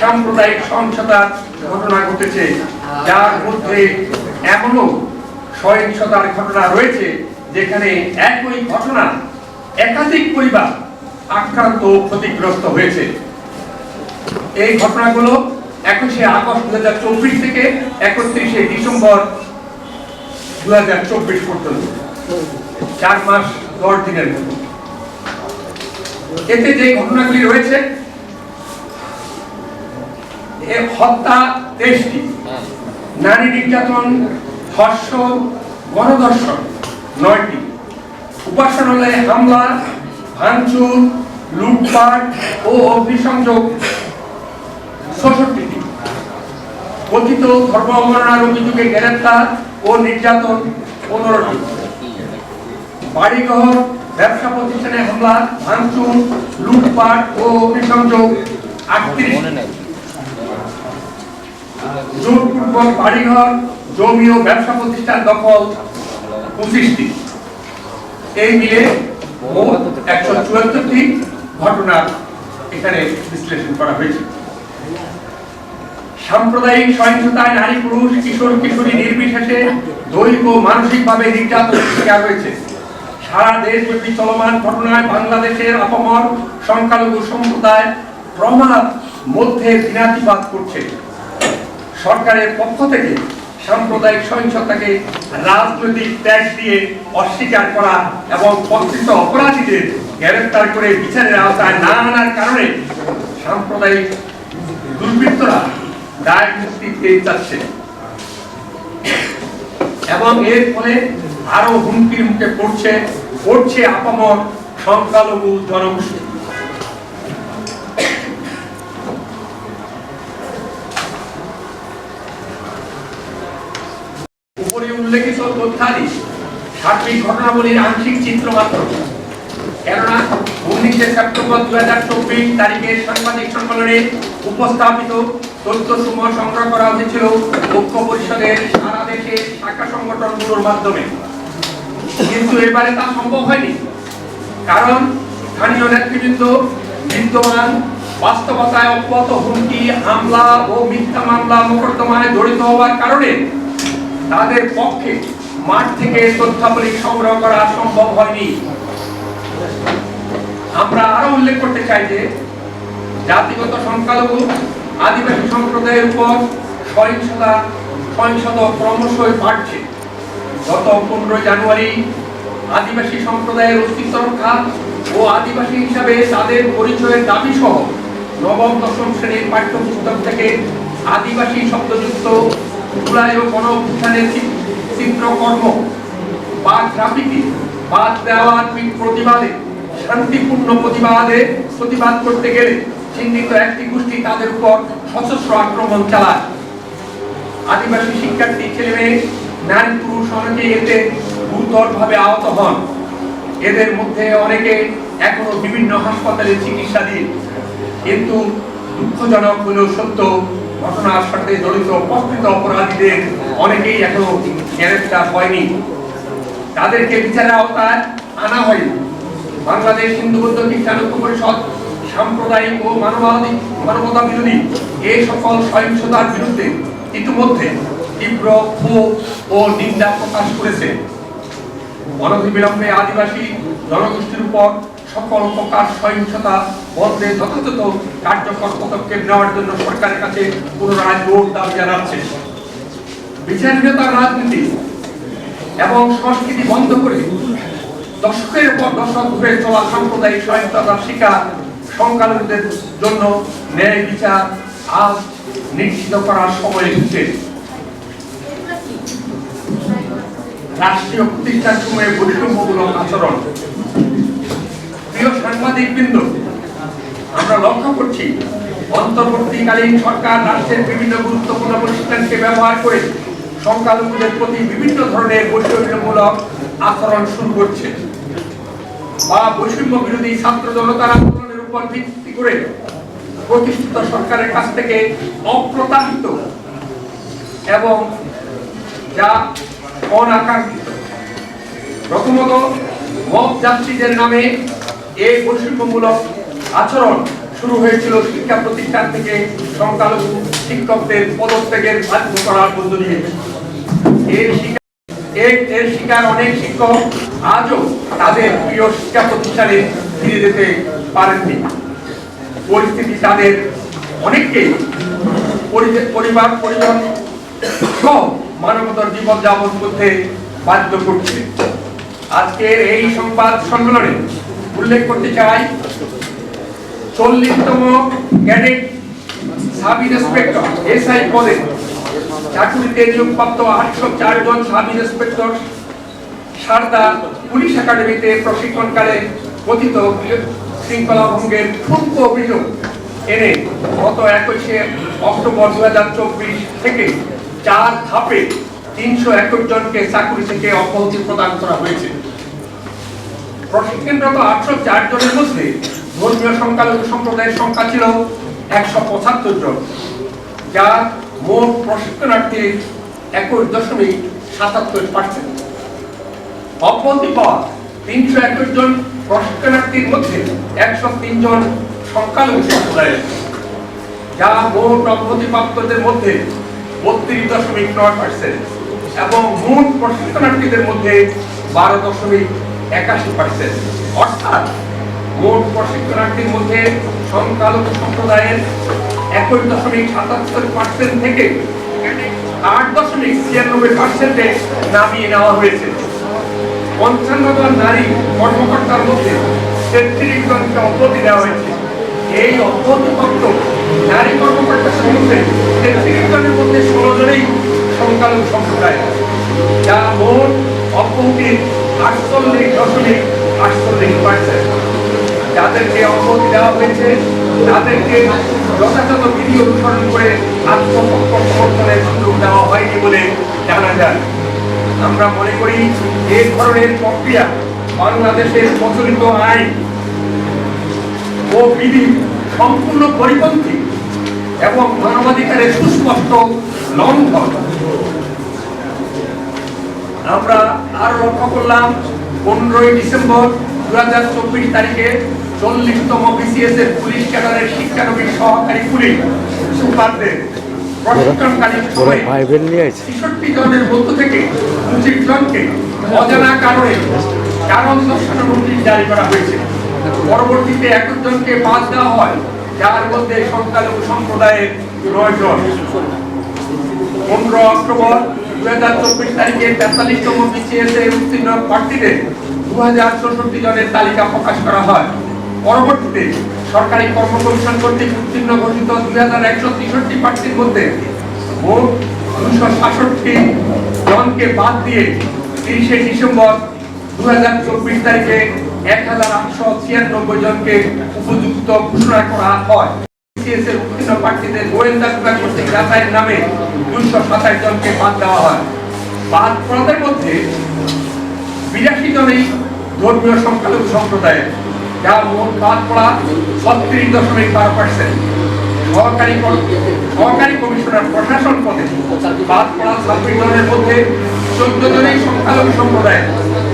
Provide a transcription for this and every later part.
সাম্প্রদায়িক সহিংসতার ঘটনা ঘটেছে, যার মধ্যে এমনও সহিংসতার ঘটনা রয়েছে যেখানে একই ঘটনা একাধিক পরিবার আক্রান্ত ও ক্ষতিগ্রস্ত হয়েছে। এই ঘটনাগুলো 21শে আগস্ট 2024 থেকে 31শে ডিসেম্বর 2024 পর্যন্ত 4 মাস 10 দিনের মতো। এতে যে ঘটনাগুলি রয়েছে, হত্যা 23টি, নারী নির্যাতন, ধর্ষণ, গণধর্ষণ 9টি, উপাসনালয়ে হামলা, ভাঙচুর, লুটপাট ও অগ্নিসংযোগ 66টি, কথিত ধর্ম অবমাননার অভিযোগে গ্রেফতার ও নির্যাতন 15টি, বাড়িঘর, ব্যবসা প্রতিষ্ঠানে হামলা, ভাঙচুর, লুটপাট ও অগ্নিসংযোগ 38টি, জোরপূর্বক বাড়িঘর, জমি ও ব্যবসা প্রতিষ্ঠান দখল 25টি। এই মিলে মোট 174টি ঘটনা এখানে বিশ্লেষণ করা হয়েছে। সাম্প্রদায়িক সহিংসতায় নারী, পুরুষ, কিশোর, কিশোরী নির্বিশেষে দৈহিক ও মানসিকভাবে নির্যাতনের শিকার হয়েছে। সারা দেশব্যাপী চলমান ঘটনায় বাংলাদেশের আপামর সংখ্যালঘু সম্প্রদায় প্রমাদ মধ্যে দিনাতিপাত করছে। সরকারের পক্ষ থেকে সাম্প্রদায়িক সহিংসতাকে রাজনৈতিক ট্যাগ দিয়ে অস্বীকার করা এবং প্রকৃত অপরাধীদের গ্রেফতার করে বিচারের আওতায় না আনার কারণে সাম্প্রদায়িক দুর্বৃত্তরা দায় মুক্তি পেয়ে যাচ্ছে এবং এর ফলে আরো হুমকির মুখে পড়ছে আপামর সংখ্যালঘু জনগোষ্ঠী। উপরে উল্লেখিত তথ্যাদি সার্বিক ঘটনাবলীর আংশিক চিত্র মাত্র, কেননা 19শে সেপ্টেম্বর 2024 তারিখের সাংবাদিক সম্মেলনে উপস্থাপিত তথ্যসমূহ সংগ্রহ করা হয়েছিল ঐক্য পরিষদের সারা দেশের শাখা সংগঠনগুলোর মাধ্যমে, কিন্তু এবারে তা সম্ভব হয়নি। কারণ স্থানীয় নেতৃবৃন্দ বিদ্যমান বাস্তবতায় অব্যাহত হুমকি, হামলা ও মিথ্যা মামলা মোকদ্দমায় জড়িত হওয়ার কারণে তাদের পক্ষে মাঠ থেকে তথ্যাবলী সংগ্রহ করা সম্ভব হয়নি। আমরা আরো উল্লেখ করতে চাই যে জাতিগত সংখ্যালঘু আদিবাসী সম্প্রদায়ের উপর সহিংসতা ক্রমশই বাড়ছে। গত 15 জানুয়ারি আদিবাসী সম্প্রদায়ের অস্তিত্ব রক্ষা ও আদিবাসী হিসাবে তাদের পরিচয়ের দাবি সহ নবম দশম শ্রেণীর পাঠ্যপুস্তক থেকে আদিবাসী শব্দযুক্ত জুলাই ও গণঅভ্যুত্থানের চিত্রকর্ম বা গ্রাফিতি বাদ দেওয়ার প্রতিবাদে শান্তিপূর্ণ প্রতিবাদ করতে গেলে চিহ্নিত একটি গোষ্ঠী তাদের উপর সশস্ত্র আক্রমণ চালায়। আদিবাসী শিক্ষার্থী, ছেলেমেয়ে, নারী, পুরুষ অনেকেই এতে গুরুতরভাবে আহত হন। এদের মধ্যে অনেকে এখনো বিভিন্ন হাসপাতালে চিকিৎসাধীন। কিন্তু দুঃখজনক হলেও সত্য, ঘটনার সাথে জড়িত প্রকৃত অপরাধীদের অনেকেই এখনো গ্রেফতার হয়নি, তাদেরকে বিচারের আওতায় আনা হয়নি। বাংলাদেশ হিন্দু বৌদ্ধ খ্রিস্টান ঐক্য পরিষদ সাম্প্রদায়িক ও মানবতা বিরোধী এই সকল সহিংসতার বিরুদ্ধে ইতিমধ্যে তীব্র ক্ষোভ ও নিন্দা প্রকাশ করেছে। অনতিবিলম্বে আদিবাসী জনগোষ্ঠীর উপর সকল প্রকার সহিংসতা বন্ধে যথাযথ কার্যকর পদক্ষেপ নেওয়ার জন্য সরকারের কাছে পুনরায় জোর দাবি জানাচ্ছে। বিচারহীনতার রাজনীতি এবং সংস্কৃতি বন্ধ করে দশকের পর দশক ধরে চলা সাম্প্রদায়িক সহিংসতার শিকার সংখ্যালঘুদের জন্য ন্যায় বিচার আজ নিশ্চিত করার সময় এসেছে। রাষ্ট্রীয় প্রতিষ্ঠানসমূহে বৈষম্যমূলক আচরণ। প্রিয় সাংবাদিকবৃন্দ, আমরা লক্ষ্য করছি অন্তর্বর্তীকালীন সরকার রাষ্ট্রের বিভিন্ন গুরুত্বপূর্ণ প্রতিষ্ঠানকে ব্যবহার করে সংখ্যালঘুদের প্রতি বিভিন্ন ধরনের বৈষম্যমূলক আচরণ শুরু করছে বা বৈষম্য বিরোধী ছাত্র জনতার আন্দোলনের উপর ভিত্তি করে প্রতিষ্ঠিত সরকারের কাছ থেকে অপ্রত্যাশিত এবং যা অনাকাঙ্ক্ষিত প্রথমত মব যাত্রীদের নামে এই বৈষম্যমূলক আচরণ শুরু হয়েছিল শিক্ষা প্রতিষ্ঠান থেকে সংখ্যালঘু শিক্ষকদের পদত্যাগের বাধ্য করার মধ্য দিয়ে। এর শিকার অনেক শিক্ষক আজও তাদের প্রিয় শিক্ষা প্রতিষ্ঠানে ফিরে যেতে পারেননি। পরিস্থিতি তাদের অনেককেই পরিবার পরিজন সহ মানবতার জীবনযাপন করতে বাধ্য করছে। আজকের এই সংবাদ সম্মেলনে উল্লেখ করতে চাই 40তম ক্যাডেট সাব ইন্সপেক্টর এসআই পদে চাকুরিতে নিয়োগপ্রাপ্ত 804 জন সাব ইন্সপেক্টর সারদা পুলিশ একাডেমিতে প্রশিক্ষণকালে কথিত শৃঙ্খলা ভঙ্গের ঠুনকো অভিযোগ এনে গত 21 অক্টোবর 2024 থেকে 4 ধাপে 321 জনকে চাকরি থেকে অব্যাহতি প্রদান করা হয়েছে। প্রশিক্ষণরত 804 জনের মধ্যে ধর্মীয় সংখ্যালঘু সম্প্রদায়ের সংখ্যা ছিল 175 জন, যা মোট প্রশিক্ষণার্থীর 21.77%। অব্যাহতি পাওয়া 321 জন প্রশিক্ষণার্থীর মধ্যে 103 জন সংখ্যালঘু সম্প্রদায়ের, যা মোট অব্যাহতিপ্রাপ্তদের মধ্যে 32.9% এবং মোট প্রশিক্ষণার্থীদের মধ্যে 12.81%। অর্থাৎ মোট প্রশিক্ষণার্থীর মধ্যে সংখ্যালঘু সম্প্রদায়ের 21.77% থেকে 8.96% নামিয়ে নেওয়া হয়েছে। 55 জন নারী কর্মকর্তার মধ্যে 33 জনকে অব্যাহতি দেওয়া হয়েছে। এই অব্যাহতিপ্রাপ্ত নারী কর্মকর্তার মধ্যে 33 জনের মধ্যে 16 জনেই সংখ্যালঘু সম্প্রদায়, যা মোট অব্যাহতির 48.48%। যাদেরকে অব্যাহতি দেওয়া হয়েছে তাদেরকে যথাযথ বিধি অনুসরণ করে আত্মপক্ষ সমর্থনের সুযোগ দেওয়া হয়নি বলে জানা যায়। আমরা মনে করি এই ধরনের প্রক্রিয়া বাংলাদেশের প্রচলিত আইন ও বিধি সম্পূর্ণ পরিপন্থী এবং মানবাধিকারের সুস্পষ্ট লঙ্ঘন। আমরা আরো লক্ষ্য করলাম 15 ডিসেম্বর 2024 তারিখে 40তম বিসিএস এর পুলিশ ক্যাডারের শিক্ষানবিশ সহকারী পুলিশ সুপারদের প্রশিক্ষণকালীন সময়ে 66 জনের মধ্য থেকে 25 জনকে অজানা কারণে কারণ দর্শানোর নোটিশ জারি করা হয়েছে। পরবর্তীতে 21 জনকে বাদ দেওয়া হয়, যার মধ্যে সংখ্যালঘু সম্প্রদায়ের 9 জন। 15 অক্টোবর 2024 তারিখে 43তম বিসিএস এর উত্তীর্ণ প্রার্থীদের 2064 জনের তালিকা প্রকাশ করা হয়। পরবর্তীতে সরকারি কর্ম কমিশন কর্তৃক উত্তীর্ণ ঘোষিত 2163 প্রার্থীর মধ্যে মোট 266 জনকে বাদ দিয়ে 30 ডিসেম্বর 2024 তারিখে 1896 জনকে উপযুক্ত ঘোষণা করা হয়। বিসিএস এর উত্তীর্ণ প্রার্থীদের গোয়েন্দা বিভাগ কর্তৃক যাচাইয়ের নামে 227 জনকে বাদ দেওয়া হয়। বাদ পড়াদের মধ্যে 82 জনই ধর্মীয় সংখ্যালঘু সম্প্রদায়ের, যা মোট বাদ পড়া 36.12%। সহকারী কমিশনার প্রশাসন পদে বাদ পড়া 26 জনের মধ্যে 14 জনই সংখ্যালঘু সম্প্রদায়ের,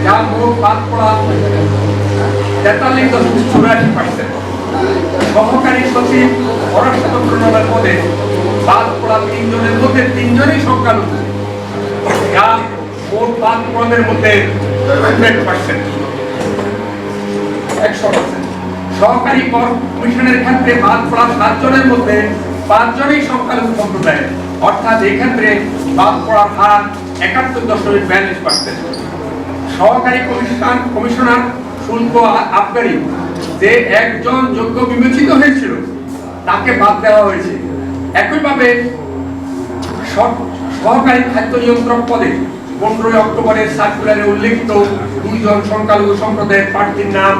যা মোট বাদ পড়া 43.84%। সহকারী সচিব পররাষ্ট্র মন্ত্রণালয়ের পদে বাদ পড়া 3 জনের মধ্যে 3 জনই সংখ্যালঘু, যা মোট বাদ পড়াদের মধ্যে 100%। সহকারী কমিশনের ক্ষেত্রে বাদ পড়া 7 জনের মধ্যে 5 জনই সংখ্যালঘু সম্প্রদায়, অর্থাৎ এই ক্ষেত্রে বাদ পড়ার হার 71.42%। সহকারী কমিশনার শুল্ক আবগারি যে একজন যোগ্য বিবেচিত হয়েছিল তাকে বাদ দেওয়া হয়েছে। একইভাবে সহকারী খাদ্য নিয়ন্ত্রক পদে 15 অক্টোবরের সার্কুলারে উল্লেখিত 2 জন সংখ্যালঘু সম্প্রদায়ের প্রার্থীর নাম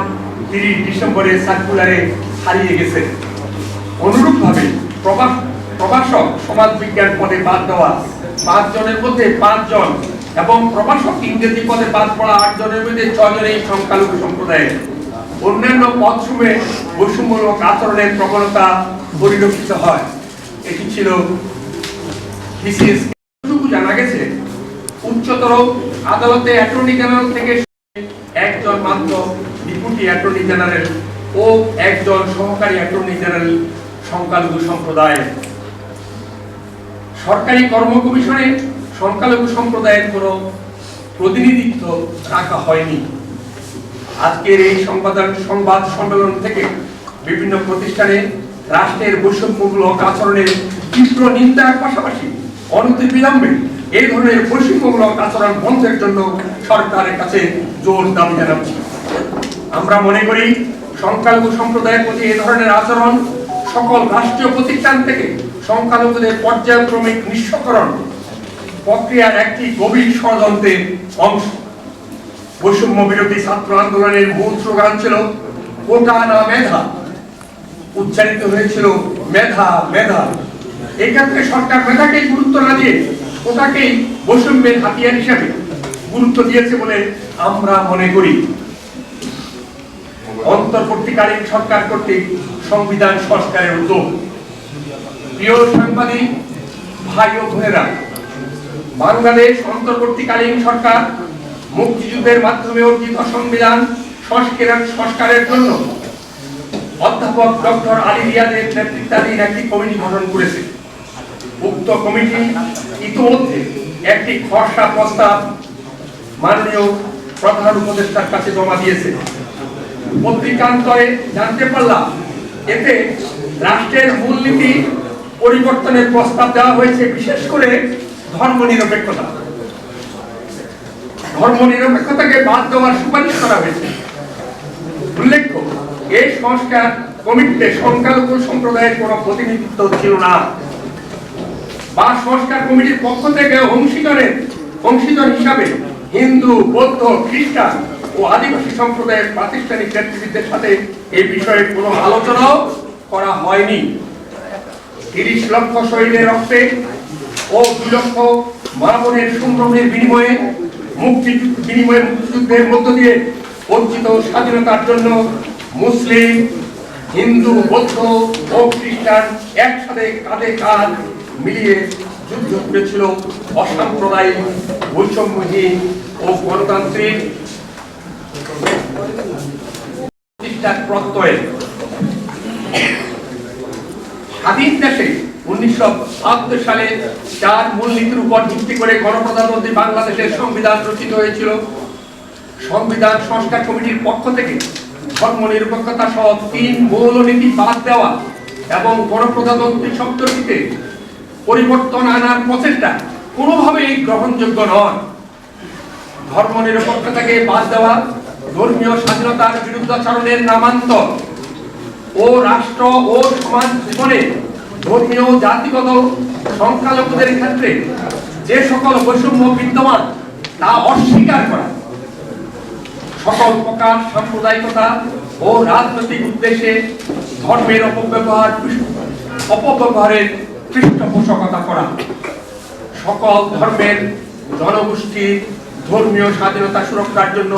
30 ডিসেম্বরের সার্কুলারে হারিয়ে গেছে। অনুরূপভাবে প্রভাষক সমাজ বিজ্ঞান পদে বাদ দেওয়া 5 জনের মধ্যে 5 জন এবং প্রভাষক ইংরেজি পদে বাদ পড়া 8 জনের মধ্যে 6 জনই সংখ্যালঘু সম্প্রদায়ের। অন্যান্য পদসমূহে বৈষম্যমূলক আচরণের প্রবণতা পরিলক্ষিত হয়। এটি ছিল বিসিএস। জানা গেছে উচ্চতর আদালতে অ্যাটর্নি জেনারেল থেকে একজন মাত্র ডেপুটি অ্যাটর্নি জেনারেল ও একজন সহকারী অ্যাটর্নি জেনারেল সংখ্যালঘু সম্প্রদায়। সরকারি কর্ম কমিশনে সংখ্যালঘু সম্প্রদায়ের কোনো প্রতিনিধিত্ব রাখা হয়নি। আজকের এই সংবাদ সম্মেলন থেকে বিভিন্ন প্রতিষ্ঠানে রাষ্ট্রের বৈষম্যমূলক আচরণের তীব্র নিন্দার পাশাপাশি অনতিবিলম্বে এই ধরনের বৈষম্যমূলক আচরণ বন্ধের জন্য সরকারের কাছে জোর দাবি জানাচ্ছি। আমরা মনে করি সংখ্যালঘু সম্প্রদায়ের প্রতি এই ধরনের আচরণ সকল রাষ্ট্রীয় প্রতিষ্ঠান থেকে সংখ্যালঘুদের পর্যায়ক্রমিক নিঃস্বকরণ প্রক্রিয়ার একটি গভীর ষড়যন্ত্রের অংশ। বৈষম্য বিরোধী ছাত্র আন্দোলনের মূল স্লোগান ছিল কোটা না মেধা, উচ্চারিত হয়েছিল মেধা মেধা। এক্ষেত্রে সরকার মেধাকেই গুরুত্ব না দিয়ে কোটাকেই বৈষম্যের হাতিয়ার হিসাবে গুরুত্ব দিয়েছে বলে আমরা মনে করি। অন্তর্বর্তীকালীন সরকার কর্তৃক সংবিধান সংস্কারের উদ্যোগ। প্রিয় সাংবাদিক ভাই ও বোনেরা, বাংলাদেশ অন্তর্বর্তীকালীন সরকার মুক্তিযুদ্ধের মাধ্যমে অর্জিত সংবিধান সংস্কারের জন্য অধ্যাপক ডক্টর আলী রিয়াদের নেতৃত্বাধীন একটি কমিটি গঠন করেছে। উক্ত কমিটি ইতিমধ্যে একটি খসড়া প্রস্তাব মাননীয় প্রধান উপদেষ্টার কাছে জমা দিয়েছে। পত্রিকান্তরে জানতে পারলাম এতে রাষ্ট্রের মূলনীতি পরিবর্তনের প্রস্তাব দেওয়া হয়েছে, বিশেষ করে ধর্মনিরপেক্ষতাকে বাদ দেওয়ার সুপারিশ করা হয়েছে। উল্লেখ্য, এই সংস্কার কমিটিতে সংখ্যালঘু সম্প্রদায়ের কোনো প্রতিনিধিত্ব ছিল না, বা সংস্কার কমিটির পক্ষ থেকে অংশীদার হিসাবে হিন্দু, বৌদ্ধ, খ্রিস্টান ও আদিবাসী সম্প্রদায়ের প্রাতিষ্ঠানিক নেতৃত্বের সাথে এই বিষয়ে কোনো আলোচনাও করা হয়নি। ৩০ লক্ষ শহীদের রক্তে ও ২ লক্ষ মা বোনের সংগ্রামের বিনিময়ে মুক্তিযুদ্ধের মধ্য দিয়ে অর্জিত স্বাধীনতার জন্য মুসলিম, হিন্দু, বৌদ্ধ ও খ্রিস্টান একসাথে কাঁধে কাঁধ মিলিয়ে যুদ্ধ করেছিল অসাম্প্রদায়িক, বৈষম্যহীন ও গণতান্ত্রিক প্রতিষ্ঠার প্রত্যয়ে। স্বাধীন দেশে 1972 সালে 4 মূলনীতির উপর ভিত্তি করে গণপ্রজাতন্ত্রী বাংলাদেশের সংবিধান রচিত হয়েছিল। সংবিধান সংস্কার কমিটির পক্ষ থেকে ধর্মনিরপেক্ষতা সহ 3 মৌলনীতি বাদ দেওয়া এবং গণপ্রজাতন্ত্রী শব্দটিতে পরিবর্তন আনার প্রচেষ্টা কোনোভাবেই গ্রহণযোগ্য নয়। ধর্মনিরপেক্ষতাকে বাদ দেওয়া ধর্মীয় স্বাধীনতার বিরুদ্ধাচরণের নামান্তর ও রাষ্ট্র ও সমাজ জীবনে ধর্মীয় জাতিগত সংখ্যালঘুদের ক্ষেত্রে যে সকল বৈষম্য বিদ্যমান তা অস্বীকার করা, সকল প্রকার সাম্প্রদায়িকতা ও রাজনৈতিক উদ্দেশ্যে ধর্মের অপব্যবহারের পৃষ্ঠপোষকতা করা, সকল ধর্মের জনগোষ্ঠীর ধর্মীয় স্বাধীনতা সুরক্ষার জন্য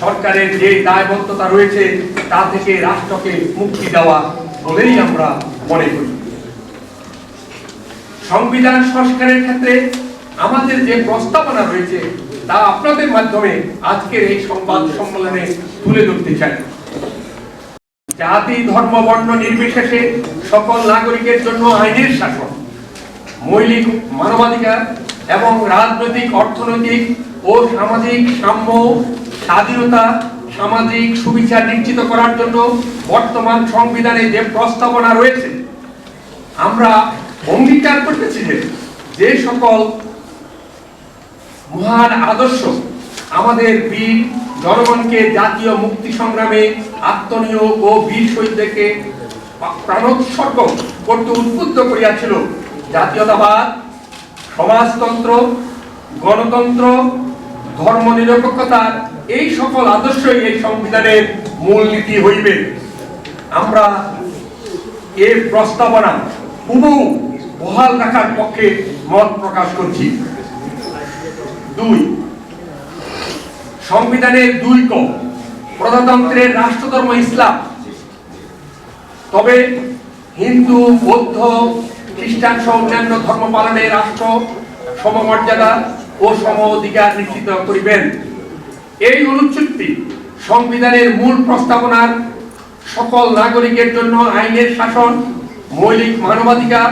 সরকারের যে দায়বদ্ধতা রয়েছে তা থেকে রাষ্ট্রকে মুক্তি দেওয়া বলেই আমরা মনে করি। সংবিধান সংস্কারের ক্ষেত্রে আমাদের যে প্রস্তাবনা রয়েছে তা আপনাদের মাধ্যমে আজকের এই সংবাদ সম্মেলনে তুলে ধরতে চাই। জাতি, ধর্ম, বর্ণ নির্বিশেষে সকল নাগরিকের জন্য আইনের শাসন, মৌলিক মানবাধিকার এবং রাজনৈতিক, অর্থনৈতিক ও সামাজিক সাম্য, স্বাধীনতা, সামাজিক সুবিচার নিশ্চিত করার জন্য বর্তমান সংবিধানে যে প্রস্তাবনা রয়েছে, আমরা অঙ্গীকার করতেছি যে সকল মহান আদর্শ আমাদের বীর জনগণকে জাতীয় মুক্তি সংগ্রামে আত্মনিয়োগ ও বীর শহীদদেরকে প্রাণোৎসর্গ করতে উদ্বুদ্ধ করিয়াছিল, জাতীয়তাবাদ, সমাজতন্ত্র, গণতন্ত্র, ধর্মনিরপেক্ষতার এই সকল আদর্শই এই সংবিধানের মূলনীতি হইবে। আমরা এই প্রস্তাবনা হুবহু বহাল রাখার পক্ষে মত প্রকাশ করছি। 2, সংবিধানের 2 ক প্রজাতন্ত্রের রাষ্ট্রধর্ম ইসলাম, তবে হিন্দু, বৌদ্ধ, খ্রিস্টান সহ অন্যান্য ধর্ম পালনের রাষ্ট্র সমমর্যাদা ও সম অধিকার নিশ্চিত করিবেন। এই অনুচ্ছেদটি সংবিধানের মূল প্রস্তাবনার সকল নাগরিকের জন্য আইনের শাসন, মৌলিক মানবাধিকার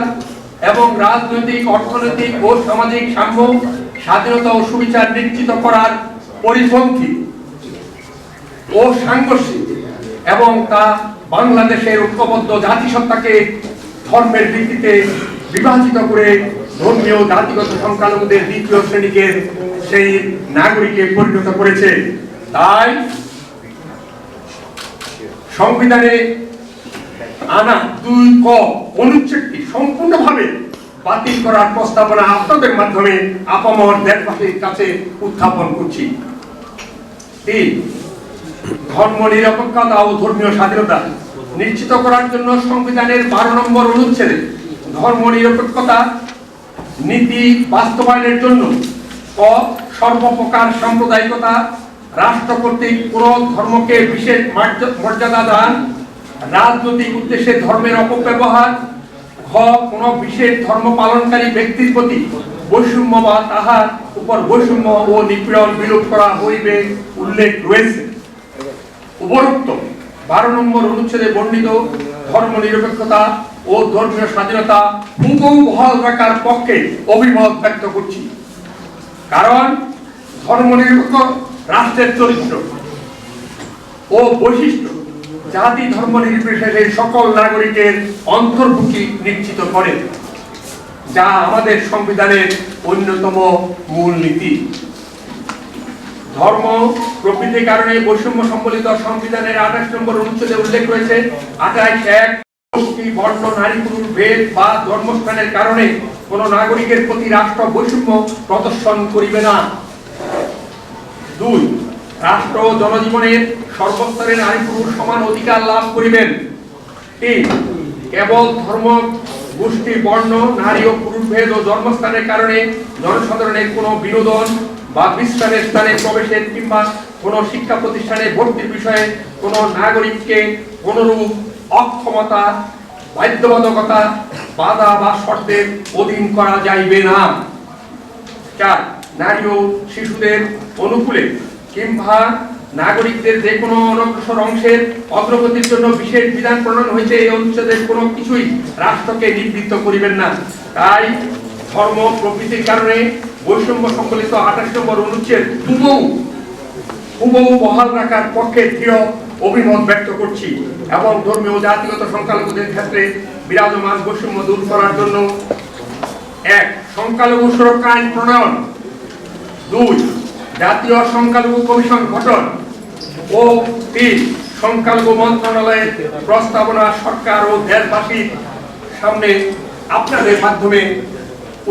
এবং রাজনৈতিক, অর্থনৈতিক ও সামাজিক সাম্য, স্বাধীনতা ও সুবিচার নিশ্চিত করার পরিপন্থী ও সাংঘর্ষিক এবং তা বাংলাদেশের ঐক্যবদ্ধ জাতিসত্তাকে ধর্মের ভিত্তিতে বিভাজিত করে ধর্মীয় জাতিগত সংখ্যালঘুদের দ্বিতীয় শ্রেণীকে সেই নাগরিকে পরিণত করেছে। তাই সংবিধানে আনা 2 ক অনুচ্ছেদটি সম্পূর্ণভাবে বাতিল করার প্রস্তাবনা আপনাদের মাধ্যমে আপামর দেশবাসীর কাছে উত্থাপন করছি। 3, ধর্ম নিরপেক্ষতা ও ধর্মীয় স্বাধীনতা নিশ্চিত করার জন্য সংবিধানের 12 নম্বর অনুচ্ছেদে ধর্ম নিরপেক্ষতা নীতি বাস্তবায়নের জন্য সর্বপ্রকার সাম্প্রদায়িকতা, রাষ্ট্র কর্তৃক কোন ধর্মকে বিশেষ মর্যাদা দান, রাজনৈতিক উদ্দেশ্যে ধর্মের অপব্যবহার, কোন বিশেষ ধর্ম পালনকারী ব্যক্তির প্রতি বৈষম্য বা তাহার উপর বৈষম্য ও নিপীড়ন বিলোপ করা হইবে উল্লেখ রয়েছে। উপরোক্ত 12 নম্বর অনুচ্ছেদে বর্ণিত ধর্ম নিরপেক্ষতা ও ধর্মীয় স্বাধীনতা হুবহু বহাল রাখার পক্ষে অভিমত ব্যক্ত করছি। কারণ ধর্মনিরপেক্ষ রাষ্ট্রের চরিত্র ও বৈশিষ্ট্য জাতি ধর্ম নির্বিশেষে সকল নাগরিকের অন্তর্ভুক্তি নিশ্চিত করে, যা আমাদের সংবিধানের অন্যতম মূলনীতি। ধর্ম প্রকৃতির কারণে বৈষম্য সম্বলিত সংবিধানের 28 নম্বর অনুচ্ছেদে উল্লেখ রয়েছে 28(1) গোষ্ঠী, বর্ণ, নারী পুরুষ ভেদ বা ধর্মস্থানের কারণে কোন নাগরিকের প্রতি রাষ্ট্র বৈষম্য প্রদর্শন করিবে না। 2, রাষ্ট্র জনজীবনের সর্বস্তরের নারী পুরুষ সমান অধিকার লাভ করিবেন। 3, কেবল ধর্ম, গোষ্ঠী, বর্ণ, নারী ও পুরুষ ভেদ ও জন্মস্থানের কারণে জনসাধারণের কোনো বিনোদন বা বিশ্রামের স্থানে প্রবেশের কিংবা কোনো শিক্ষা প্রতিষ্ঠানে ভর্তির বিষয়ে কোনো নাগরিককে কোনরূপ অক্ষমতা, বাধ্যবাধকতা, বাধা বা শর্তের অধীন করা যাইবে না। 4, নারী ও শিশুদের অনুকূলে কিংবা নাগরিকদের যে কোনো অনগ্রসর অংশের অগ্রগতির জন্য বিশেষ বিধান প্রণয়ন হয়েছে এই অনুচ্ছেদের কোনো কিছুই রাষ্ট্রকে নিবৃত্ত করিবেন না। তাই ধর্ম প্রকৃতির কারণে বৈষম্য সম্বলিত 28 নম্বর অনুচ্ছেদ হুবহু বহাল রাখার পক্ষে দৃঢ় অভিমত ব্যক্ত করছি এবং ধর্মীয় জাতিগত সংখ্যালঘুদের ক্ষেত্রে বিরাজমান বৈষম্য দূর করার জন্য 1, সংখ্যালঘু সুরক্ষা আইন প্রণয়ন, 2, জাতীয় সংখ্যালঘু কমিশন গঠন ও 3, সংখ্যালঘু মন্ত্রণালয়ের প্রস্তাবনা সরকার ও দেশবাসীর সামনে আপনাদের মাধ্যমে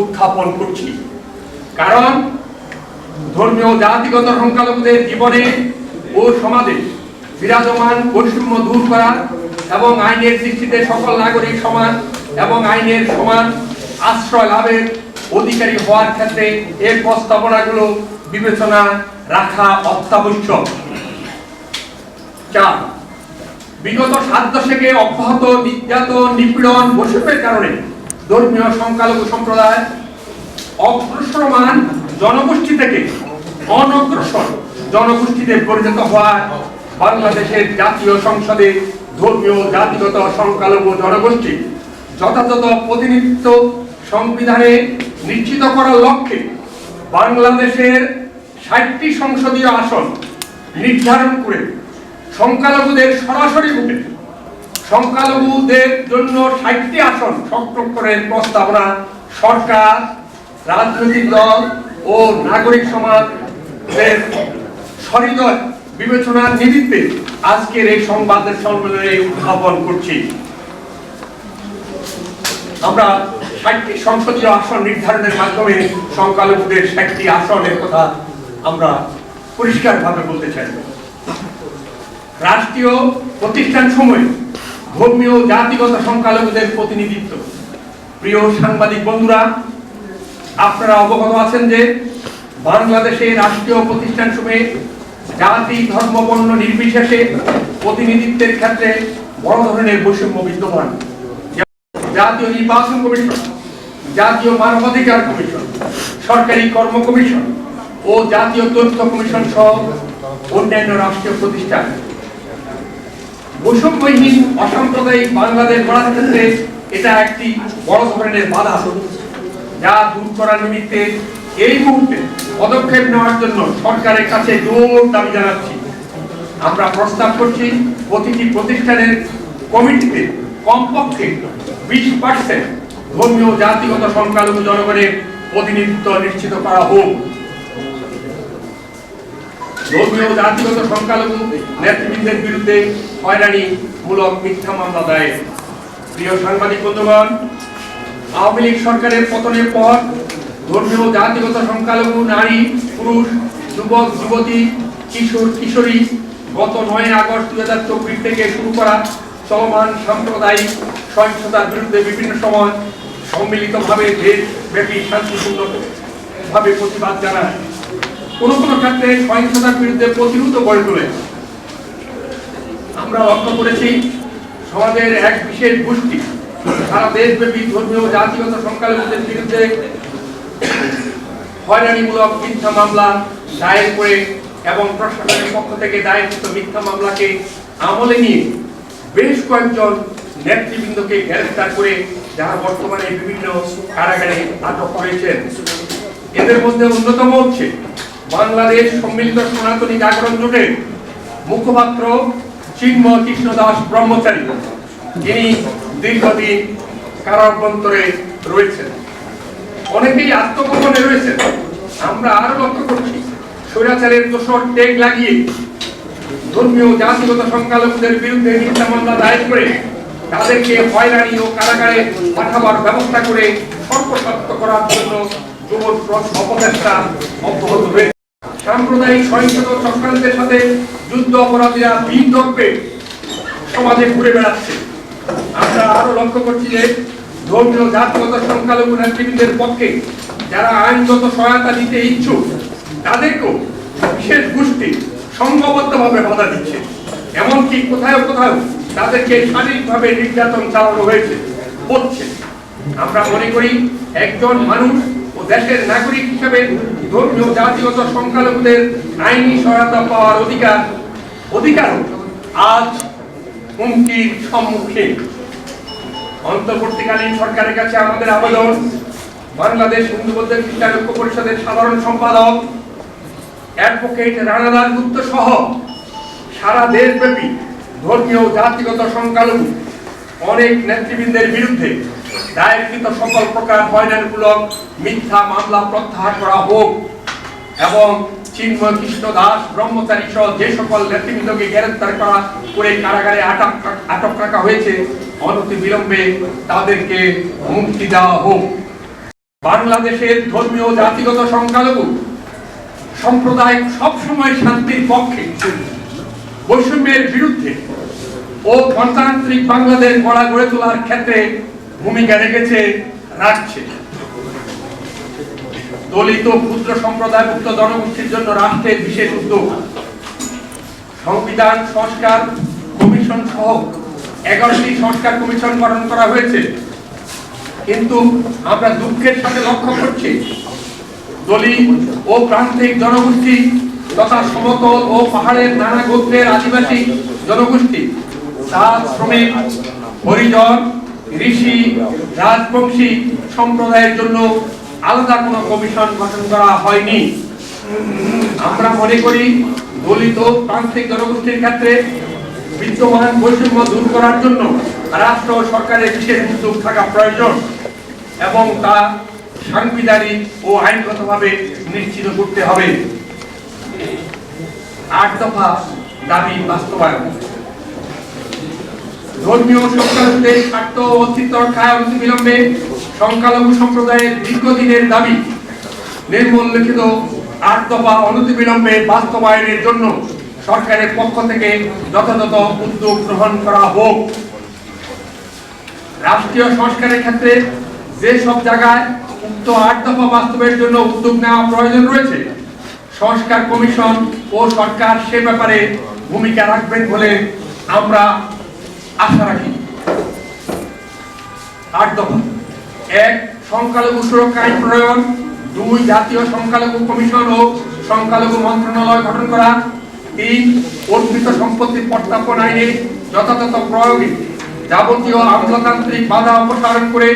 উত্থাপন করছি। কারণ ধর্মীয় জাতিগত সংখ্যালঘুদের জীবনে ও সমাজে বিরাজমান বৈষম্য দূর করা এবং আইনের দৃষ্টিতে সকল নাগরিক সমান এবং আইনের সমান আশ্রয় লাভের অধিকারী হওয়ার ক্ষেত্রে এই প্রস্তাবনাগুলো বিবেচনা রাখা অত্যাবশ্যক। 4, বিগত 7 দশকে অব্যাহত নির্যাতন, নিপীড়ন, বৈষম্যের কারণে ধর্মীয় সংখ্যালঘু সম্প্রদায় অগ্রসরমান জনগোষ্ঠী থেকে অনগ্রসর জনগোষ্ঠীতে পরিণত হওয়ার বাংলাদেশের জাতীয় সংসদে ধর্মীয় জাতিগত সংখ্যালঘু জনগোষ্ঠী যথাযথ প্রতিনিধিত্ব সংবিধানে নিশ্চিত করার লক্ষ্যে বাংলাদেশের 60টি সংসদীয় আসন নির্ধারণ করে সংখ্যালঘুদের সরাসরি ভোটে সংখ্যালঘুদের জন্য 60টি আসন সংরক্ষণের প্রস্তাবনা সরকার, রাজনৈতিক দল ও নাগরিক সমাজের সহৃদয় বিবেচনার নিমিত্তে আজকের এই সংবাদের সম্মেলনে উত্থাপন করছি। আমরা 60টি সংসদীয় আসন নির্ধারণের মাধ্যমে সংখ্যালঘুদের 60টি আসনের কথা আমরা পরিষ্কারভাবে বলতে চাই। রাষ্ট্রীয় প্রতিষ্ঠান সময়ে ধর্মীয় জাতিগত সংখ্যালঘুদের প্রতিনিধিত্ব। প্রিয় সাংবাদিক বন্ধুরা, আপনারা অবগত আছেন যে বাংলাদেশে রাষ্ট্রীয় প্রতিষ্ঠান সময়ে জাতি, ধর্ম, বর্ণ নির্বিশেষে প্রতিনিধিত্বের ক্ষেত্রে বড় ধরনের বৈষম্য বিদ্যমান। জাতীয় নির্বাচন কমিশন, জাতীয় মানবাধিকার কমিশন, সরকারি কর্ম কমিশন ও জাতীয় তথ্য কমিশন সহ অন্যান্য রাষ্ট্রীয় প্রতিষ্ঠান বৈষম্যহীন অসাম্প্রদায়িক বাংলাদেশ গড়ার ক্ষেত্রে এটা একটি বড় ধরনের বাধা, যা দূর করার নিমিত্তে এই মুহূর্তে পদক্ষেপ নেওয়ার জন্য সরকারের কাছে জোর দাবি জানাচ্ছি। আমরা প্রস্তাব করছি প্রতিটি প্রতিষ্ঠানের কমিটিতে কমপক্ষে 20% ধর্মীয় জাতিগত সংখ্যালঘু জনগণের প্রতিনিধিত্ব নিশ্চিত করা হোক। ধর্মীয় জাতিগত সংখ্যালঘু নেতৃবৃন্দের বিরুদ্ধে হয়রানিমূলক মিথ্যা মামলা দায়ের। প্রিয় সাংবাদিক বন্ধুগণ, আওয়ামী লীগ সরকারের পতনের পর ধর্মীয় জাতিগত সংখ্যালঘু নারী, পুরুষ, যুবক, যুবতী, কিশোর, কিশোরী গত 9 আগস্ট 2024 থেকে শুরু করা চলমান সাম্প্রদায়িক সহিংসতার বিরুদ্ধে বিভিন্ন সময় সম্মিলিতভাবে দেশব্যাপী শান্তিপূর্ণভাবে প্রতিবাদ জানায়। কোনো কোনো ক্ষেত্রে সহিংসতার বিরুদ্ধে প্রতিরোধ গড়ে তোলে। আমরা লক্ষ্য করেছি সমাজের এক বিশেষ গোষ্ঠী সারা দেশব্যাপী ধর্মীয় জাতিগত সংখ্যালঘুদের বিরুদ্ধে হয়রানিমূলক মিথ্যা মামলা দায়ের করে এবং প্রশাসনের পক্ষ থেকে দায়েরকৃত মিথ্যা মামলাকে আমলে নিয়ে বেশ কয়েকজন নেতৃবৃন্দকে গ্রেফতার করে যারা বর্তমানে বিভিন্ন কারাগারে আটক করেছেন। এদের মধ্যে অন্যতম হচ্ছে বাংলাদেশ সম্মিলিত সনাতনী জাগরণ জোটের মুখপাত্র চিন্ময় কৃষ্ণ দাস ব্রহ্মচারী, যিনি দীর্ঘদিন কারাভ্যন্তরে রয়েছেন। অনেকেই আত্মগোপনে রয়েছেন। আমরা আরো লক্ষ্য করছি স্বৈরাচারের দোষর টেক লাগিয়ে ধর্মীয় জাতিগত সংখ্যালঘুদের বিরুদ্ধে মিথ্যা মামলা দায়ের করে তাদেরকে হয়রানি ও কারাগারে পাঠাবার ব্যবস্থা করে সর্বশক্ত করার জন্য জোর অপচেষ্টা অব্যাহত রয়েছে। সাম্প্রদায়িক সহিংসতা চক্রান্তের সাথে যুদ্ধ অপরাধীরা বিতর্কে সমাজে ঘুরে বেড়াচ্ছে। আমরা আরো লক্ষ্য করছি যে ধর্মীয় জাতিগত সংখ্যালঘু নেতৃবৃন্দের পক্ষে যারা আইনগত সহায়তা দিতে ইচ্ছুক তাদেরকেও বিশেষ গোষ্ঠী সংঘবদ্ধভাবে বাধা দিচ্ছে। এমনকি কোথাও কোথাও তাদেরকে শারীরিকভাবে নির্যাতন চালানো হচ্ছে। আমরা মনে করি একজন মানুষ ও দেশের নাগরিক হিসেবে ধর্মীয় জাতিগত সংখ্যালঘুদের আইনি সহায়তা পাওয়ার অধিকার আজ হুমকির সম্মুখীন। অন্তর্বর্তীকালীন সরকারের কাছে আমাদের আবেদন, বাংলাদেশ হিন্দু বৌদ্ধ খ্রিস্টান ঐক্য পরিষদের সাধারণ সম্পাদক অ্যাডভোকেট রানা দাশগুপ্ত সহ সারা দেশব্যাপী ধর্মীয় জাতিগত সংখ্যালঘু অনেক নেতৃবৃন্দের বিরুদ্ধে দায়েরকৃত সকল প্রকার হয়রানিমূলক মিথ্যা মামলা প্রত্যাহার করা হোক এবং চিন্ময় কৃষ্ণ দাস ব্রহ্মচারী সহ যে সকল নেতৃবৃন্দকে গ্রেফতার করা করে কারাগারে আটক রাখা হয়েছে অনতি বিলম্বে তাদেরকে মুক্তি দেওয়া হোক। বাংলাদেশের ধর্মীয় জাতিগত সংখ্যালঘু সম্প্রদায় সবসময় শান্তির পক্ষে, বৈষম্যের বিরুদ্ধে ও গণতান্ত্রিক বাংলাদেশ গড়ে তোলার ক্ষেত্রে ভূমিকা রাখছে। দলিত ক্ষুদ্র সম্প্রদায়ভুক্ত জনগোষ্ঠীর জন্য রাষ্ট্রের বিশেষ উদ্যোগ সংবিধান সংস্কার কমিশন সহ 11টি সংস্কার কমিশন গঠন করা হয়েছে। কিন্তু আমরা দুঃখের সাথে লক্ষ্য করছি দলিত ও প্রান্তিক জনগোষ্ঠী তথা সমতল ও পাহাড়ের নানা গোত্রের আদিবাসী জনগোষ্ঠী, তাঁত, শ্রমিক, হরিজন, ঋষি, রাজবংশী সম্প্রদায়ের জন্য আলাদা কোনো কমিশন গঠন করা হয়নি। আমরা মনে করি দলিত ও প্রান্তিক জনগোষ্ঠীর ক্ষেত্রে বিদ্যমান বৈষম্য দূর করার জন্য রাষ্ট্র সরকারের বিশেষ উদ্যোগ থাকা প্রয়োজন এবং তা সাংবিধানিক ও আইনগতভাবে নিশ্চিত করতে হবে। 8 দফা দাবি বাস্তবায়ন। ধর্মীয় সংখ্যালঘুদের স্বার্থ ও অস্তিত্ব রক্ষায় অনতিবিলম্বে সংখ্যালঘু সম্প্রদায়ের দীর্ঘদিনের দাবি নিম্নলিখিত 8 দফা অনতিবিলম্বে বাস্তবায়নের জন্য সরকারের পক্ষ থেকে যথাযথ উদ্যোগ গ্রহণ করা হোক। রাষ্ট্রীয় সংস্কারের ক্ষেত্রে যে সব জায়গায় উক্ত 8 দফা বাস্তবের জন্য উদ্যোগ নেওয়া প্রয়োজন রয়েছে, সংস্কার কমিশন ও সরকার সে ব্যাপারে ভূমিকা রাখবেন বলে আমরা আশা রাখি। 8 দফা: 1. সংখ্যালঘু সুরক্ষা আইন প্রণয়ন। 2. জাতীয় সংখ্যালঘু কমিশন ও সংখ্যালঘু মন্ত্রণালয় গঠন করা। 3 অর্পিত সম্পত্তি প্রত্যাপন আইনে যথাযথ প্রয়োগে যাবতীয় আমলাতান্ত্রিক বাধা অপসারণ করে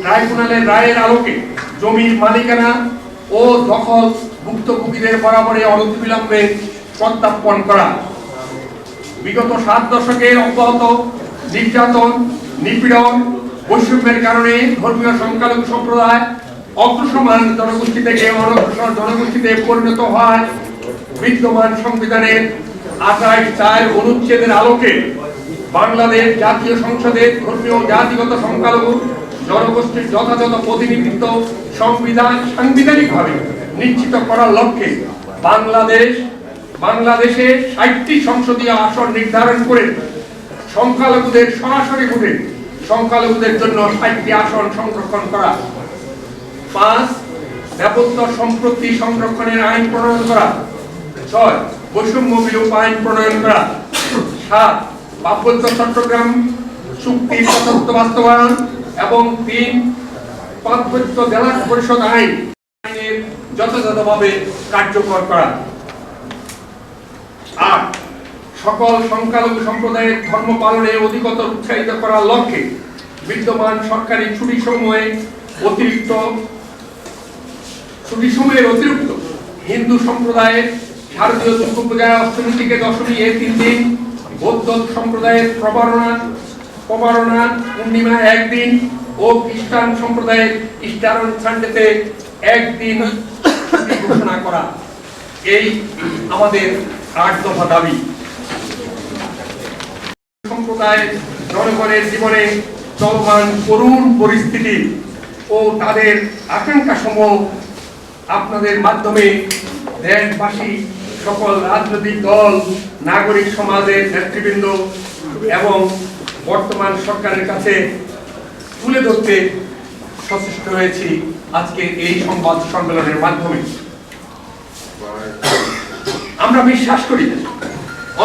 ট্রাইব্যুনালের রায়ের আলোকে জমির মালিকানা ও দখল ভুক্তভোগীদের বরাবরে অনতিবিলম্বে প্রত্যাপন করা। বিগত 7 দশকের অব্যাহত নির্যাতন, নিপীড়ন, বৈষম্যের কারণে ধর্মীয় সংখ্যালঘু সম্প্রদায় অগ্রসমান জনগোষ্ঠী থেকে অনগ্রসর জনগোষ্ঠীতে পরিণত হয় বিদ্যমান সংবিধানের 28 অনুচ্ছেদের আলোকে বাংলাদেশ জাতীয় সংসদের ধর্মীয় জাতিগত সংখ্যালঘু জনগোষ্ঠীর যথাযথ প্রতিনিধিত্ব সাংবিধানিকভাবে নিশ্চিত করার লক্ষ্যে বাংলাদেশে 60টি সংসদীয় আসন নির্ধারণ করে সংখ্যালঘুদের সরাসরি ভোটে সংখ্যালঘুদের জন্য 60টি আসন সংরক্ষণ করা। 5 ব্যাপত্তর সম্পত্তি সংরক্ষণের আইন প্রণয়ন করা। 6 বৈষম্য বিলোপ আইন প্রণয়ন করা। 7 পার্বত্য চট্টগ্রাম চুক্তির যথাযথ বাস্তবায়ন এবং 3 পার্বত্য জেলা পরিষদ আইনের যথাযথভাবে কার্যকর করা। 8 সকল সংখ্যালঘু সম্প্রদায়ের ধর্ম পালনে অধিকতর উৎসাহিত করার লক্ষ্যে বিদ্যমান সরকারি ছুটি সময়ের অতিরিক্ত হিন্দু সম্প্রদায়ের শারদীয় দুর্গাপূজা অষ্টমী থেকে দশমী এই 3 দিন, বৌদ্ধ সম্প্রদায়ের প্রবারণা পূর্ণিমা 1 দিন ও খ্রিস্টান সম্প্রদায়ের ইস্টার সানডেতে 1 দিন ছুটি ঘোষণা করা। এই আমাদের 8 দফা দাবি। সম্প্রদায়ের জনগণের জীবনে চলমান করুণ পরিস্থিতি ও তাদের আকাঙ্ক্ষা সমূহ আপনাদের মাধ্যমে দেশবাসী, সকল রাজনৈতিক দল, নাগরিক সমাজের নেতৃবৃন্দ এবং বর্তমান সরকারের কাছে তুলে ধরতে সচেষ্ট হয়েছি আজকে এই সংবাদ সম্মেলনের মাধ্যমে। আমরা বিশ্বাস করি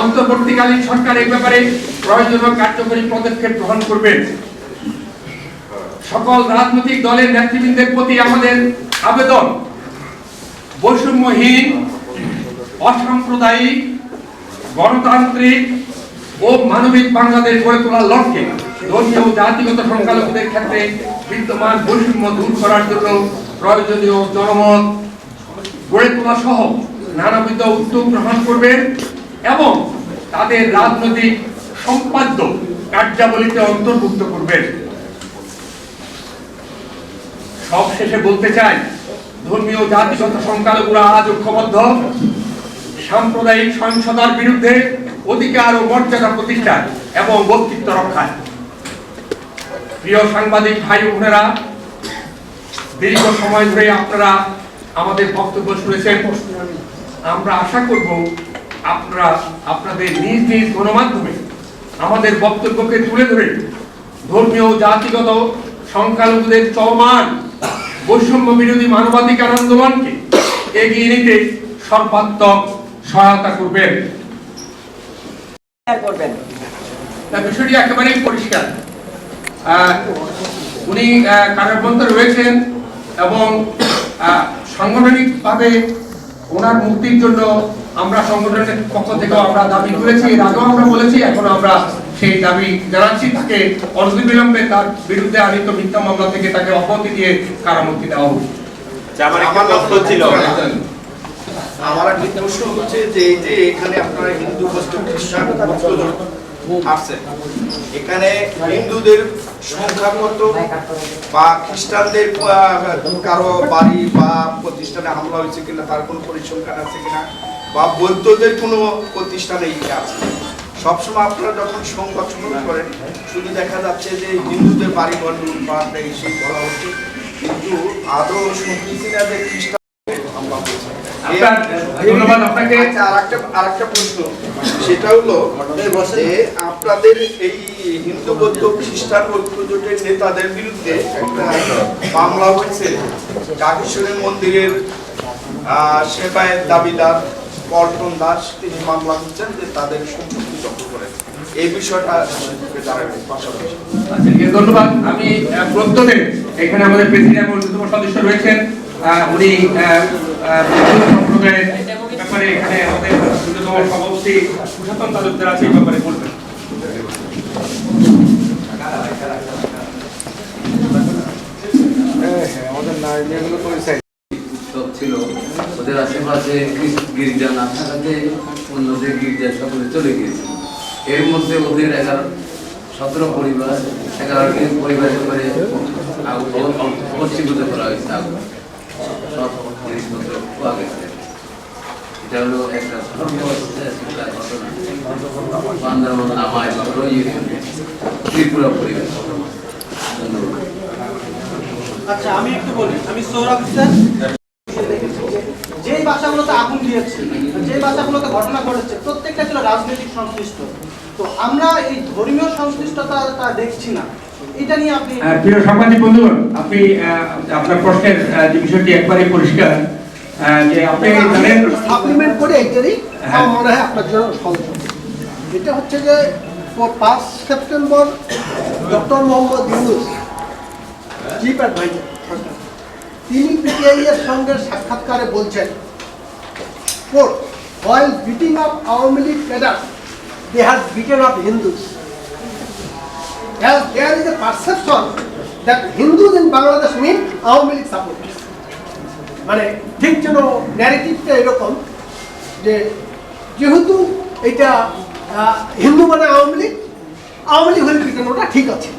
অন্তর্বর্তীকালীন সরকার এই ব্যাপারে প্রয়োজনীয় কার্যকরী পদক্ষেপ গ্রহণ করবেন। সকল রাজনৈতিক দলের নেতৃবৃন্দের প্রতি আমাদের আবেদন, বৈষম্যহীন, অসাম্প্রদায়িক, গণতান্ত্রিক ও মানবিক বাংলাদেশ গড়ে তোলার লক্ষ্যে ধর্মীয় ও জাতিগত সংখ্যালঘুদের ক্ষেত্রে বিদ্যমান বৈষম্য দূর করার জন্য প্রয়োজনীয় জনমত গড়ে তোলা সহ নানাবিধ উদ্যোগ গ্রহণ করবেন এবং তাদের রাজনৈতিক সম্পাদ্য কার্যাবলীতে অন্তর্ভুক্ত করবেন। সবশেষে বলতে চাই, ধর্মীয় জাতিগত সংখ্যালঘুরা আজ ঐক্যবদ্ধ সাম্প্রদায়িক সহিংসতার বিরুদ্ধে অধিকার ও মর্যাদা প্রতিষ্ঠা এবং বক্তৃত্ব রক্ষায়। প্রিয় সাংবাদিক ভাই বোনেরা, দীর্ঘ সময় ধরে আপনারা আমাদের বক্তব্য শুনেছেন। আমরা আশা করব আপনারা আপনাদের নিজ নিজ গণমাধ্যমে আমাদের বক্তব্যকে তুলে ধরে ধর্মীয় জাতিগত সংখ্যালঘুদের চলমান বৈষম্য বিরোধী মানবাধিকার আন্দোলনকে এগিয়ে নিতে সর্বাত্মক সহায়তা করবেন। বিষয়টি একেবারেই পরিষ্কার। উনি কারাবন্দে রয়েছেন এবং সাংগঠনিকভাবে ওনার মুক্তির জন্য আমরা সংগঠনের পক্ষ থেকে আমরা দাবি করেছি, এর আগেও আমরা বলেছি, এখন আমরা সেই দাবি জানাচ্ছি। তাকে অনতিবিলম্বে তার বিরুদ্ধে আনিত মিথ্যা মামলা থেকে তাকে অব্যাহতি দিয়ে কারামুক্তি দেওয়া হোক। আমার একটা প্রশ্ন হচ্ছে যে এই যে এখানে আপনারা হিন্দু মুসলিম খ্রিস্টান আছে, এখানে হিন্দুদের সংখ্যা কত বা খ্রিস্টানদের কারো বাড়ি বা প্রতিষ্ঠানে হামলা হয়েছে কিনা তার কোনো পরিসংখ্যান আছে কিনা, বা বৌদ্ধদের কোনো প্রতিষ্ঠানে আছে? সবসময় আপনারা যখন সংবাদ সম্মেলন করেন শুধু দেখা যাচ্ছে যে হিন্দুদের বাড়ি ঘর লুটপাট সেই বলা হচ্ছে, কিন্তু আদৌ শুনতেছি না যে খ্রিস্টান হামলা হয়েছে। ধন্যবাদ আপনাকে। আরেকটা প্রশ্ন, সেটা হলো যে আপনাদের এই হিন্দু বৌদ্ধ খ্রিস্টান ঐক্যজোটের নেতাদের বিরুদ্ধে একটা মামলা হয়েছে। কাকেশ্বরী মন্দিরের সেবায়ের দাবিদার পল্টন দাস তিনি মামলা করছেন যে তাদের সম্পত্তি দখল করে। এই বিষয়টা জানাবেন পাশাপাশি। ধন্যবাদ। আমি প্রত্যেকে এখানে আমাদের প্রেসিডেন্ট অন্যতম সদস্য রয়েছেন, উনি সম্প্রদায়ের ব্যাপারে এখানে আমাদের অন্যতম সভাপতি সুশান্তন তালুকদার আছে এই ব্যাপারে বলবেন। ছিল ওদের আশেপাশে গির্জা না থাকাতে অন্য যে গির্জা সকলে চলে গিয়েছে। এর মধ্যে ওদের 17 পরিবার 11টি পরিবারের করে অস্বীকৃত করা হয়েছে। সব জিনিসপত্র পাওয়া গেছে। এটা হলো একটা ঘটনা বান্দরবান নামায় ত্রিপুরা পরিবার। আচ্ছা আমি একটু বলি, আমি সৌরভ স্যার। যেই বাসাগুলোতে আগুন দিয়েছে, যে বাসাগুলোতে ঘটনা ঘটেছে, প্রত্যেকটা ছিল রাজনৈতিক সংশ্লিষ্ট। তো আমরা এই ধর্মীয় সংশ্লিষ্টতা তা দেখছি না। এটা নিয়ে আপনি প্রিয় সাংবাদিক বন্ধুগণ, আপনি আপনার প্রশ্নের যে বিষয়টি একবারে পরিষ্কার যে আপনি জানেন সাপ্লিমেন্ট করে এইটারই আমার মনে হয় আপনার জন্য সহজ হবে। এটা হচ্ছে যে 5 September doctor Mohammad Yunus chief adviser তিনি পিটিআই এর সঙ্গে সাক্ষাৎকারে বলছেন, quote, while beating up Awami League cadres, they had beaten up Hindus. As there is a perception that Hindus in Bangladesh mean Awami League supporters. মানে ঠিক যেন ন্যারেটিভটা এরকম যে যেহেতু এটা হিন্দু মানে আওয়ামী লীগ হলে পিটানোটা ঠিক আছে।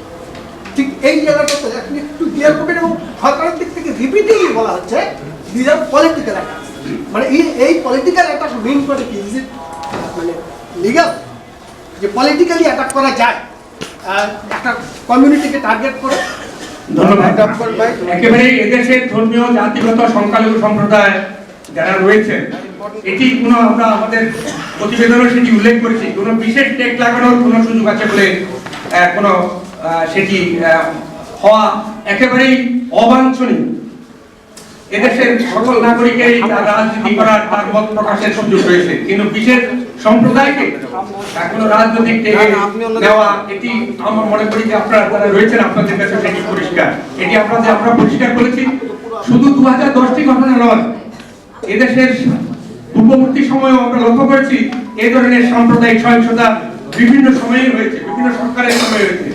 ঠিক এই জায়গাটাতে আপনি একটু ক্লিয়ার করবেন এবং সরকারের দিক থেকে রিপিটেডলি বলা হচ্ছে দিস আর পলিটিক্যাল অ্যাটাক। মানে এই পলিটিক্যাল অ্যাটাক মিন করে কি ইজ ইট মানে লিগাল যে পলিটিক্যালি অ্যাটাক করা যায় একটা কমিউনিটিকে টার্গেট করে? ধন্যবাদ। একেবারে এদেশের ধর্মীয় জাতিগত সংখ্যালঘু সম্প্রদায় যারা রয়েছেন, এটি কোনো আমরা আমাদের প্রতিবেদনে সেটি উল্লেখ করেছি, কোনো বিশেষ টেক লাগানোর কোনো সুযোগ আছে বলে কোনো সেটি হওয়া একেবারেই অবাঞ্ছনীয়। এদেশের সকল নাগরিকের রাজনীতি করার তার মত প্রকাশের সুযোগ রয়েছে, কিন্তু বিশেষ সম্প্রদায়কে কোনো রাজনৈতিক দেওয়া এটি আমার মনে করি যে আপনারা যারা রয়েছেন আপনাদের কাছে সেটি পরিষ্কার। এটি আমরা পরিষ্কার করেছি। শুধু 2010টি ঘটনা নয়, এদেশের পূর্ববর্তী সময়েও আমরা লক্ষ্য করেছি এই ধরনের সাম্প্রদায়িক সহিংসতা বিভিন্ন সময়ে হয়েছে, বিভিন্ন সরকারের সময় হয়েছে।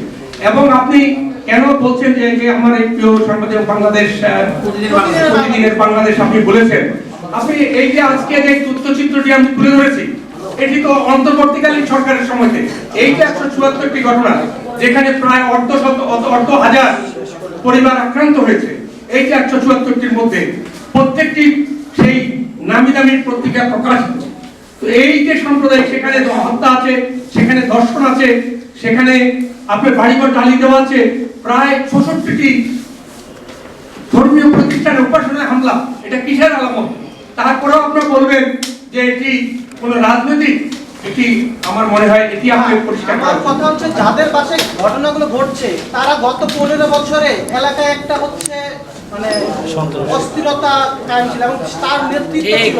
এবং আপনি কেন বলছেন যে আমার এই প্রিয় সাংবাদিক বাংলাদেশ প্রতিদিনের বাংলাদেশ আপনি বলেছেন, আপনি এই যে আজকে যে তথ্যচিত্রটি আমি তুলে ধরেছি এটি তো অন্তর্বর্তীকালীন সরকারের সময়তে এই যে 174টি ঘটনা যেখানে প্রায় অর্ধ হাজার পরিবার আক্রান্ত হয়েছে, এই যে 174টির মধ্যে প্রত্যেকটি সেই নামি দামি পত্রিকা প্রকাশিত। তো এই যে সম্প্রদায় সেখানে হত্যা আছে, সেখানে ধর্ষণ আছে, সেখানে আপনার বাড়িঘর জ্বালিয়ে দেওয়া আছে, প্রায় 66টি ধর্মীয় প্রতিষ্ঠানে উপাসনায় হামলা। এটা কিসের আলামত? তারপরেও আপনারা বলবেন যে এটি কোনো রাজনৈতিক, এটি আমার মনে হয় এটি আপনাকে পরিষ্কার করা। আমার কথা হচ্ছে যাদের পাশে ঘটনাগুলো ঘটছে তারা গত 15 বছরে এলাকায় একটা হচ্ছে মানে অস্থিরতা কায়েম ছিল এবং তার নেতৃত্ব ছিল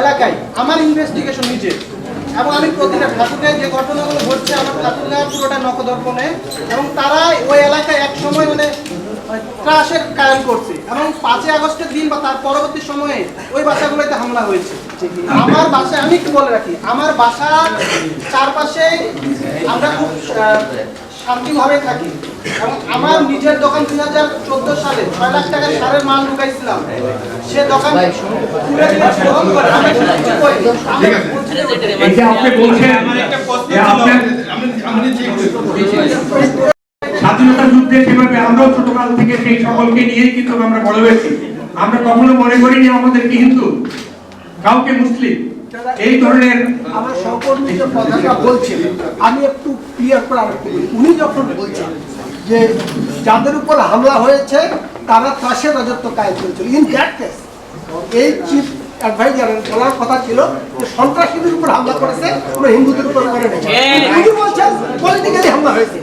এলাকায়। আমার ইনভেস্টিগেশন নিজে, এবং আমি প্রতিটা ঠাকুরগাঁয়ে যে ঘটনাগুলো ঘটছে আমার ঠাকুরগাঁও পুরোটা নখদর্পণে, এবং তারা ওই এলাকায় এক সময় মানে ত্রাসের কায়েম করছে এবং 5 আগস্টের দিন বা তার পরবর্তী সময়ে ওই বাসাগুলোতে হামলা হয়েছে। আমার বাসায় আমি একটু বলে রাখি, আমার বাসার চারপাশে আমরা খুব শান্তিভাবে থাকি এবং আমার নিজের দোকান 2014 সালে 6 লাখ টাকা সারের মাল ঢুকাইছিলাম, সে দোকান পুরো দিন গ্রহণ করে আমি কিছু কই। এই যে আপনি বলছেন যে আপনার স্বাধীনতা যুদ্ধে সেভাবে আমরাও ছোটকাল থেকে সেই সকলকে নিয়েই কিন্তু আমরা বড় হয়েছি। আমরা কখনো মনে করিনি আমাদেরকে হিন্দু, কাউকে মুসলিম, এই ধরনের আমার সহকর্মী যে কথাটা বলছেন আমি একটু ক্লিয়ার করে আরেকটু বলি। উনি যখন বলছেন যে যাদের উপর হামলা হয়েছে তারা ত্রাসের রাজত্ব কায়েম করেছিল, ইন দ্যাট কেস এই চিফ অ্যাডভাইজারের বলার কথা ছিল যে সন্ত্রাসীদের উপর হামলা করেছে, কোনো হিন্দুদের উপর করে নেই। উনি বলছেন পলিটিক্যালি হামলা হয়েছে।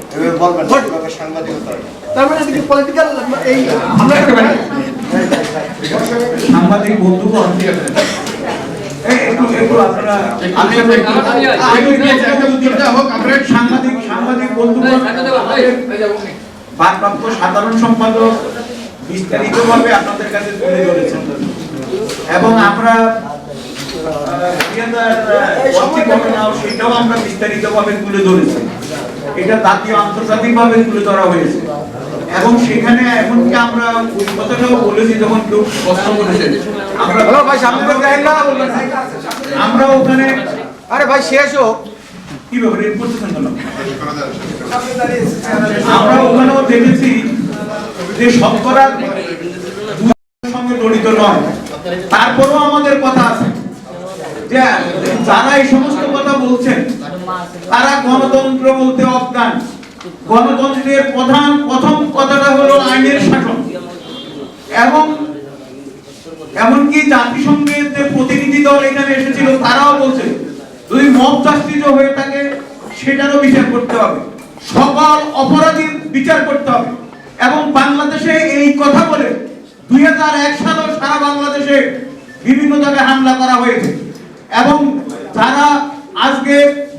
তার মানে এটা কি পলিটিক্যাল এই হামলা? সাংবাদিক বন্ধুগণ, সাংবাদিক বন্ধুগণ, ভারপ্রাপ্ত সাধারণ সম্পাদক বিস্তারিতভাবে আপনাদের কাছে তুলে ধরেছেন এবং আমরা সেটাও আমরা বিস্তারিতভাবে তুলে ধরেছি। এটা জাতীয় আন্তর্জাতিকভাবে তুলে ধরা হয়েছে এবং সেখানে এমনকি আমরা ওই কথাটাও বলেছি যখন কেউ কষ্ট করেছেন আমরা ওখানে আরে ভাই শেষ হোক। কি ব্যাপারে করতেছেন কেন? আমরা ওখানেও দেখেছি যে শতকরা সঙ্গে জড়িত নয়, তারপরেও আমাদের কথা আছে যে যারা এই সমস্ত কথা বলছেন তারা গণতন্ত্র বলতে অজ্ঞান। গণতন্ত্রের প্রথম কথাটা হলো আইনের শাসন এবং এমনকি জাতিসংঘের যে প্রতিনিধি দল এখানে এসেছিল তারাও বলছে যদি মব জাস্টিস হয়ে থাকে সেটারও বিচার করতে হবে, সকল অপরাধীর বিচার করতে হবে। এবং বাংলাদেশে এই কথা বলে 2001 সালেও সারা বাংলাদেশে বিভিন্ন জায়গায় হামলা করা হয়েছে এবং যারা আজকে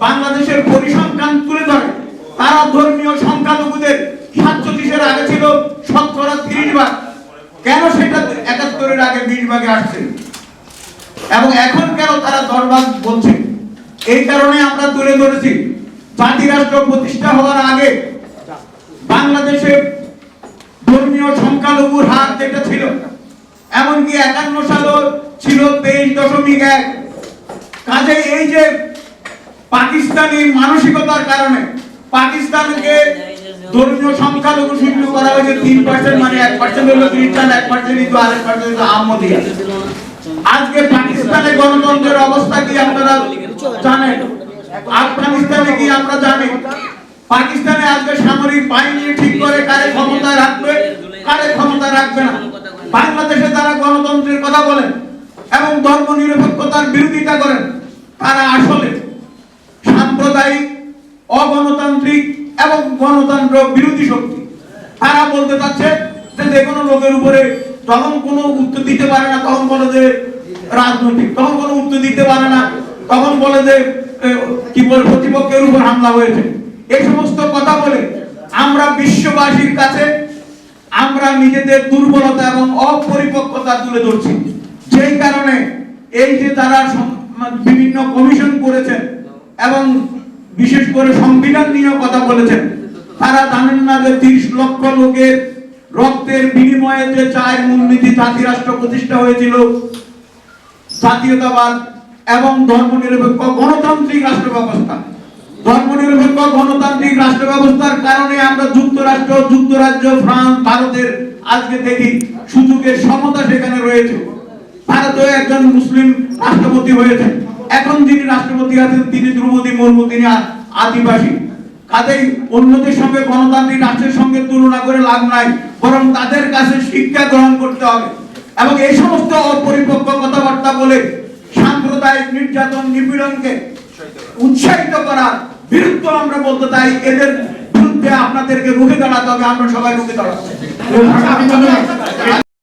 বাংলাদেশের পরিসংখ্যান তুলে ধরে তারা ধর্মীয় সংখ্যালঘুদের 47-এর আগে ছিল শতকরা 30 ভাগ, কেন সেটা 71-এর আগে 20 ভাগে আসছে এবং এখন কেন তারা 10 ভাগ বলছে? এই কারণে আমরা তুলে ধরেছি জাতি রাষ্ট্র প্রতিষ্ঠা হওয়ার আগে বাংলাদেশে ধর্মীয় সংখ্যালঘুর হার যেটা ছিল এমনকি 51 সালও ছিল 23.1। কাজে এই যে পাকিস্তানি মানসিকতার কারণে পাকিস্তানকে ধর্মীয় সংখ্যালঘু শূন্য করা হয়েছে 3%, মানে 1% হলো খ্রিস্টান, 1% হিন্দু, আর 1% হলো আহমদিয়া। আজকে পাকিস্তানের গণতন্ত্রের অবস্থা কি আপনারা জানেন? আফগানিস্তানে কি আমরা জানি? পাকিস্তানে আজকে সামরিক বাহিনী ঠিক করে কারে ক্ষমতায় রাখবে কারে ক্ষমতায় রাখবে না। বাংলাদেশে তারা গণতন্ত্রের কথা বলেন এবং ধর্মনিরপেক্ষতার বিরোধিতা করেন, তারা আসলে সাম্প্রদায়িক, অগণতান্ত্রিক এবং গণতন্ত্র বিরোধী শক্তি। তারা বলতে চাচ্ছে যে কোনো লোকের উপরে যখন কোনো উত্তর দিতে পারে না তখন বলে যে রাজনৈতিক, তখন কোনো উত্তর দিতে পারে না তখন বলে যে কি বলে প্রতিপক্ষের উপর হামলা হয়েছে। এই সমস্ত কথা বলে আমরা বিশ্ববাসীর কাছে আমরা নিজেদের দুর্বলতা এবং অপরিপক্কতা তুলে ধরছি। যেই কারণে এই যে তারা বিভিন্ন কমিশন করেছেন এবং বিশেষ করে সংবিধান নিয়ে কথা বলেছেন, তারা জানেন না যে 30 লক্ষ লোকের রক্তের বিনিময়ে যে 4 মূলনীতি জাতি রাষ্ট্র প্রতিষ্ঠা হয়েছিল, জাতীয়তাবাদ এবং ধর্মনিরপেক্ষ গণতান্ত্রিক রাষ্ট্র ব্যবস্থা। ধর্মনিরপেক্ষ গণতান্ত্রিক রাষ্ট্র ব্যবস্থার কারণে আমরা যুক্তরাষ্ট্র, যুক্তরাজ্য, ফ্রান্স, ভারতের আজকে দেখি সুযোগের সমতা সেখানে রয়েছে। ভারতেও একজন মুসলিম রাষ্ট্রপতি হয়েছে, এখন যিনি রাষ্ট্রপতি আছেন তিনি দ্রৌপদী মুর্মু, তিনি আদিবাসী। কাজেই অন্যদের সঙ্গে গণতান্ত্রিক রাষ্ট্রের সঙ্গে তুলনা করে লাভ নাই, বরং তাদের কাছে শিক্ষা গ্রহণ করতে হবে এবং এই সমস্ত অপরিপক্ক কথাবার্তা বলে সাম্প্রদায়িক নির্যাতন, নিপীড়নকে উৎসাহিত করার বিরুদ্ধে আমরা বলতে চাই। এদের বিরুদ্ধে আপনাদেরকে রুখে দাঁড়াতে হবে, আমরা সবাই রুখে দাঁড়াচ্ছি।